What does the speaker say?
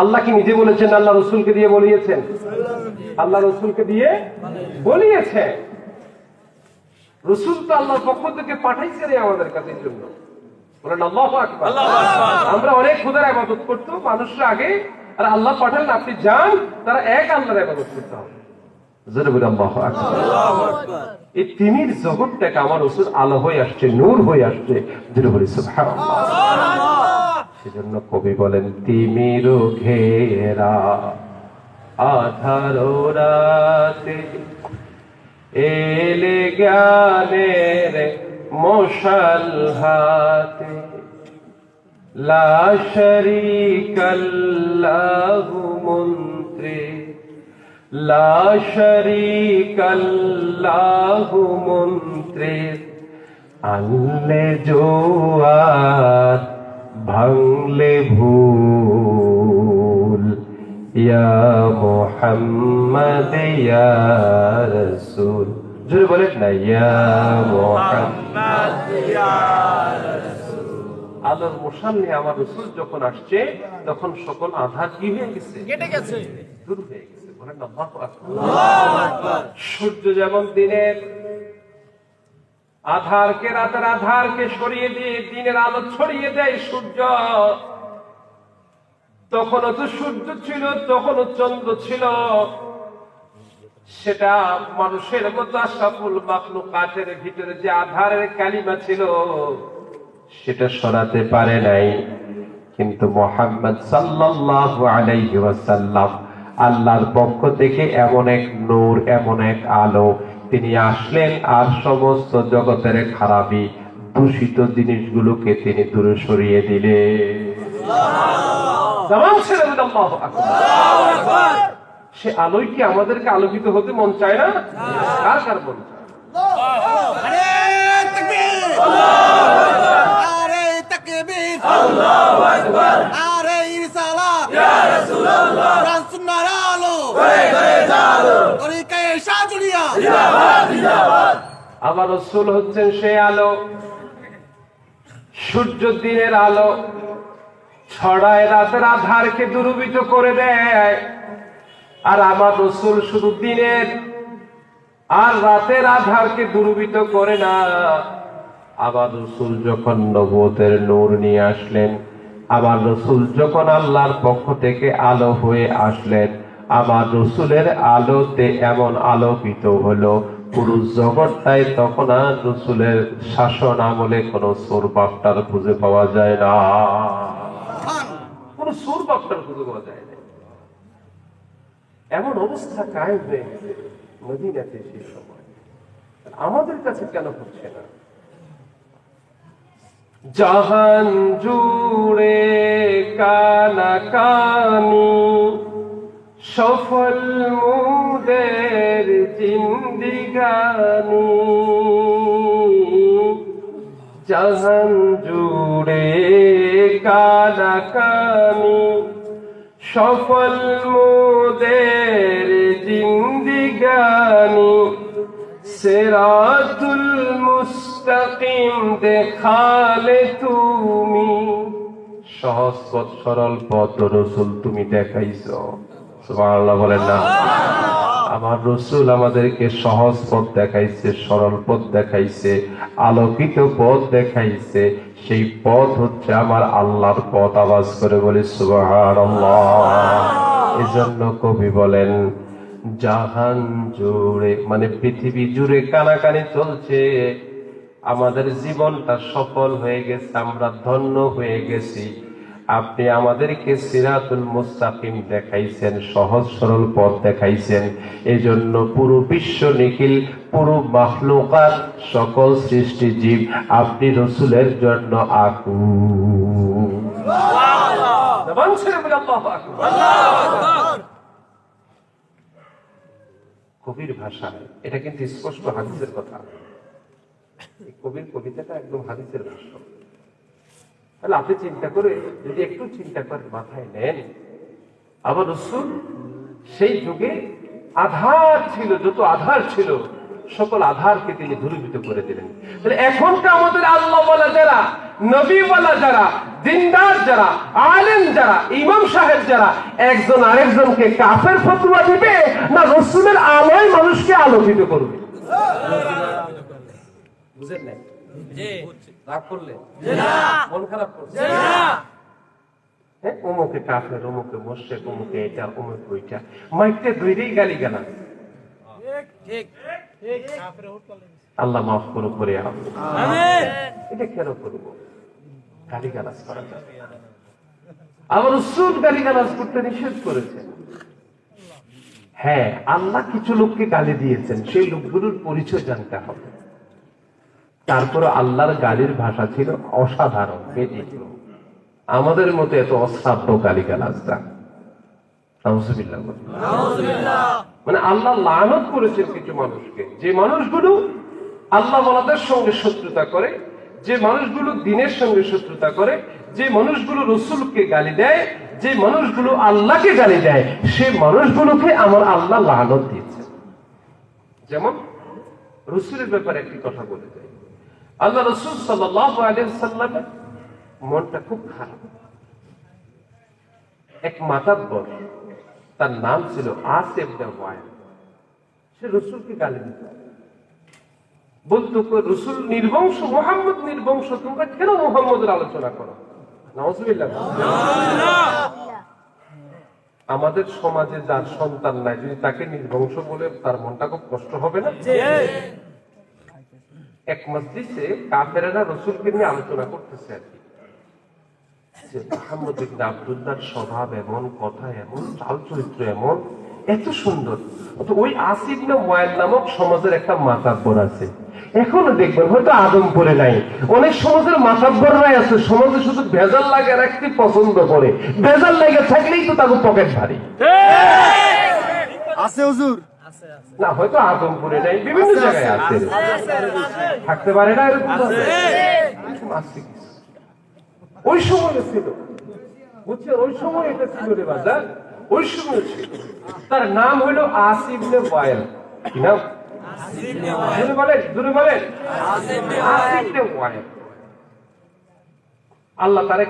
আল্লাহ কি নিজে বলেছেন? আল্লাহ রসুলকে দিয়ে বলিয়েছেন? আল্লাহ রসুলকে দিয়ে বলিয়েছে। রসুল তো আল্লাহর পক্ষ থেকে পাঠাইছে রে আমাদের কাছে। এই জন্য বলেন আল্লাহু আকবার। আমরা অনেক খোদার ইবাদত করতো মানুষরা আগে, আর আল্লাহ পাঠালেন আপনি যান, তারা এক আল্লাহর ইবাদত করতে হবে। জোরে বলে আল্লাহু আকবার। এই তিমির জগৎটাকে আমার রসুল আলো হয়ে আসছে, নূর হয়ে আসছে। জোরে বলে সুবহানাল্লাহ। সেজন্য কবি বলেন তিমির ঘেরা আধার রাতে এলে জ্ঞানের মশাল হাতে, লা শারীকা লাহু মন্ত্রে, লা শারীকা লাহু মন্ত্রে, আনলে জোয়ার ভাঙলে ভুল, ইয়া মুহাম্মদ ইয়া রাসূল। জোরে বলেন না, ইয়া মুহাম্মদ ইয়া রাসূল। আলোর মশাল নিয়ে আমার রাসূল যখন আসছে, তখন সকল আধার কি হয়ে গেছে? কেটে গেছে, দূর হয়ে গেছে। বলেন আল্লাহু আকবার। আল্লাহু আকবার। সূর্য যেমন দিনের আধারকে, রাতের আধারকে সরিয়ে দিয়ে দিনের আলো ছড়িয়ে দেয় সূর্য, তখনও তো সূর্য ছিল, তখনও চন্দ্র ছিল, সেটা মানুষের মতো আশরাফুল মাখলুকাতের ভিতরে যে আধারের কালিমা ছিল সেটা সরাতে পারে নাই। কিন্তু মুহাম্মদ সাল্লাল্লাহু আলাইহি ওয়াসাল্লাম আল্লাহর পক্ষ থেকে এমন এক নূর, এমন এক আলো তিনি আসলেন, আর সমস্ত জগতের খারাপি দূষিত জিনিসগুলোকে তিনি দূরে সরিয়ে দিলেন। সে আলোয় কি আমাদেরকে আলোকিত হতে মন চায় না? কার কার মন চায়? আমার রাসূল হচ্ছেন সে আলো, সূর্য দিনের আলো ছড়ায়, রাতের আধারকে দূরীভূত করে দেয়। আর আমার রাসূল শুধু দিনের আর রাতের আধারকে দূরীভূত করে না, আমার রাসূল যখন নবুয়তের নূর নিয়ে আসলেন, আমার রাসূল যখন আল্লাহর পক্ষ থেকে আলো হয়ে আসলেন, আমার রাসূলের আলোতে এমন আলোকিত হলো পুরো জগৎটাই। তখন আর রাসূলের শাসন আমলে কোন চোর বাটপার খুঁজে পাওয়া যায় না, কোন চোর বাটপার খুঁজে পাওয়া যায় না। এমন অবস্থা কায়েম হয়ে গেছে মদিনাতে সেই সময়। আমাদের কাছে কেন হচ্ছে না? জাহান জুড়ে কানাকানি সফল মুদের জিন্দিগানি, জাহান জুড়ে কানাকানি সফল মুদের জিন্দিগানি, সিরাতুল মুস্তাকিম দেখালে তুমি, সহজ পথ সরল পথ রাসূল তুমি দেখাইছো। সুবহানাল্লাহ বলেন না? আমার রাসূল আমাদেরকে সহজ পথ দেখাইছে, সরল পথ দেখাইছে, আলোকিত পথ দেখাইছে। সেই পথ হচ্ছে আমার আল্লাহর পথ। আওয়াজ করে বলি সুবহানাল্লাহ। এজন্য কবি বলেন জাহান জুড়ে, মানে পৃথিবী জুড়ে কানাকানি চলছে, আমাদের জীবনটা সফল হয়ে গেছে, আমরা ধন্য হয়ে গেছি। আপনি আমাদেরকে সিরাতুল মুস্তাকিম দেখাইছেন, সহজ সরল পথ দেখাইছেন। এজন্য পুরো বিশ্ব নিখিল, পুরো মাখলুকাত, সকল সৃষ্টি জীব আপনি রাসূলের জন্য আকুল। জবান ছেড়ে বলে আল্লাহু আকবার। কবির ভাষায় এটা কিন্তু স্পষ্ট হাদিসের কথা। কবির কবিতাটা একদম হাদিসের ভাষা। তাহলে আপনি চিন্তা করে, যদি একটু চিন্তা করে মাথায় নেন, আমার রাসূল সেই যুগে আধার ছিল, যত আধার ছিল সকল আধারকে তিনি দূরীভূত করে দিলেন। তাহলে এখনকার আমাদের আল্লাহ বলা যারা, নবী বলা যারা, দিনদার যারা, আলেম যারা, ইমাম সাহেব সাহেব যারা একজন আরেকজনকে কাফের ফতোয়া দিবে না রাসূলের আলোয় মানুষকে আলোকিত করবে? বুঝেন না? জি। রাগ করলে? জি না। মন খারাপ করছে? জি না। অমুকে কাফের, অমুকে মুশরিক, অমুকে এটা, অমুকে ওইটা, মাইকটা ধরেই গালিগালাজ। ঠিক ঠিক। আল্লাহ মাফ করুক করে আমিন। এটা কেন করব? গালিগালাজ করা যাবে। আবার রাসূল গালিগালাজ করতে নিষেধ করেছেন। হ্যাঁ, আল্লাহ কিছু লোককে গালি দিয়েছেন, সেই লোকগুলোর পরিচয় জানতে হবে। তারপরে আল্লাহর গালির ভাষা ছিল অসাধারণ, ব্যতিক্রম। আমাদের মতো এত অশ্রাব্য গালিগালাজ না। নাউযুবিল্লাহ। মানে আল্লাহ লানত করেছেন কিছু মানুষকে, যে মানুষগুলো আল্লাহ ওয়ালাদের সঙ্গে শত্রুতা করে, যে মানুষগুলো দ্বীনের সঙ্গে শত্রুতা করে, যে মানুষগুলো রাসূলকে গালি দেয়, যে মানুষগুলো আল্লাহকে গালি দেয়, সে মানুষগুলোকে আমার আল্লাহ লানত দিয়েছে। যেমন রাসূলের ব্যাপারে একটি কথা বলে যায়, আল্লাহ রাসূল সাল্লাল্লাহু আলাইহি ওয়াসাল্লামের মনটা খুব খারাপ। এক মাতাব্বর, তার নাম ছিল আসিফ ইবনে ওয়াইল, সে রাসূলকে গালি দিত, বলতো রাসূল নির্বংশ, মুহাম্মদ নির্বংশ, তোমরা কেন মুহাম্মদের আলোচনা করো? নাউযুবিল্লাহ। আমাদের সমাজে যার সন্তান নাই, যদি তাকে নির্বংশ বলে তার মনটা খুব কষ্ট হবে না? এক মজলিসে কাফেরেরা রাসূলকে নিয়ে আলোচনা করতেছে আর কি, যে মুহাম্মদ ইবনে আব্দুল্লাহর স্বভাব এমন, কথা এমন, চাল চরিত্র এমন, এত সুন্দর। তো ওই আসিফ ইবনে ওয়াইল নামক সমাজের একটা মাতাব্বর আছে, এখনো দেখবেন হয়তো আদমপুরে নাই, অনেক সমাজের মাতাব্বররাই আছে, সমাজে শুধু ভেজাল লাগে রাখতে পছন্দ করে, ভেজাল লাগে থাকলেই তো তাকে পকেট ভারী আছে হুজুর। না, হয়তো আদমপুরে নাই, বিভিন্ন জায়গায় আছে, থাকতে পারে না এরকম আছে। ওই সময় ছিল, বুঝছে, ওই সময় এটা ছিল রে বাজার, ওই সময় ছিল। তার নাম হলো আসিফ ইবনে ওয়াইল। কি নাম? জোরে বলেন, জোরে বলেন। আসিফ ইবনে ওয়াইল। আল্লাহ তারে